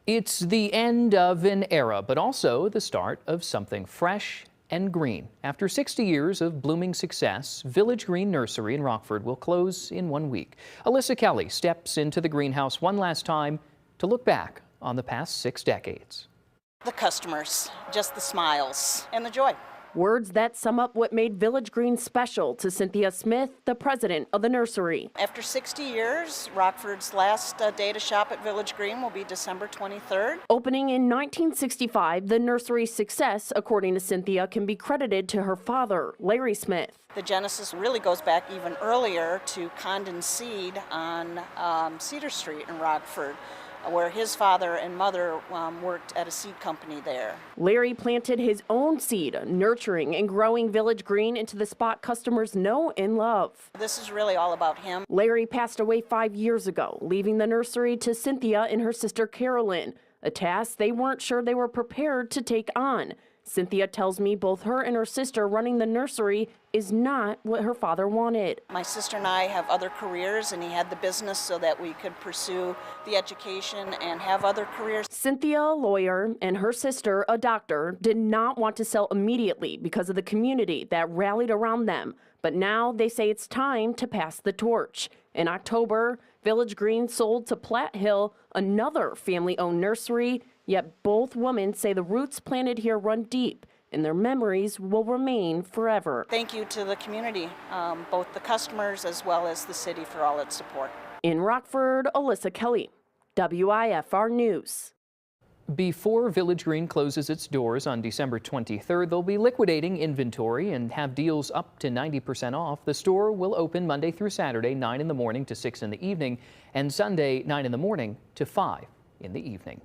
It's the end of an era, but also the start of something fresh and green. After 60 years of blooming success, Village Green Nursery in Rockford will close in 1 week. Alyssa Kelly steps into the greenhouse one last time to look back on the past 6 decades. The customers, just the smiles and the joy. Words that sum up what made Village Green special to Cynthia Smith, the president of the nursery. After 60 years, Rockford's last day to shop at Village Green will be December 23rd. Opening in 1965, the nursery's success, according to Cynthia, can be credited to her father, Larry Smith. The genesis really goes back even earlier to Condon Seed on Cedar Street in Rockford, where his father and mother worked at a seed company there. Larry planted his own seed, nurturing and growing Village Green into the spot customers know and love. This is really all about him. Larry passed away 5 years ago, leaving the nursery to Cynthia and her sister Carolyn, a task they weren't sure they were prepared to take on. Cynthia tells me both her and her sister running the nursery is not what her father wanted. My sister and I have other careers, and he had the business so that we could pursue the education and have other careers. Cynthia, a lawyer, and her sister, a doctor, did not want to sell immediately because of the community that rallied around them. But now they say it's time to pass the torch. In October, Village Green sold to Platt Hill, another family-owned nursery. Yet both women say the roots planted here run deep, and their memories will remain forever. Thank you to the community, both the customers as well as the city, for all its support. In Rockford, Alyssa Kelly, WIFR News. Before Village Green closes its doors on December 23rd, they'll be liquidating inventory and have deals up to 90% off. The store will open Monday through Saturday, 9 in the morning to 6 in the evening, and Sunday, 9 in the morning to 5 in the evening.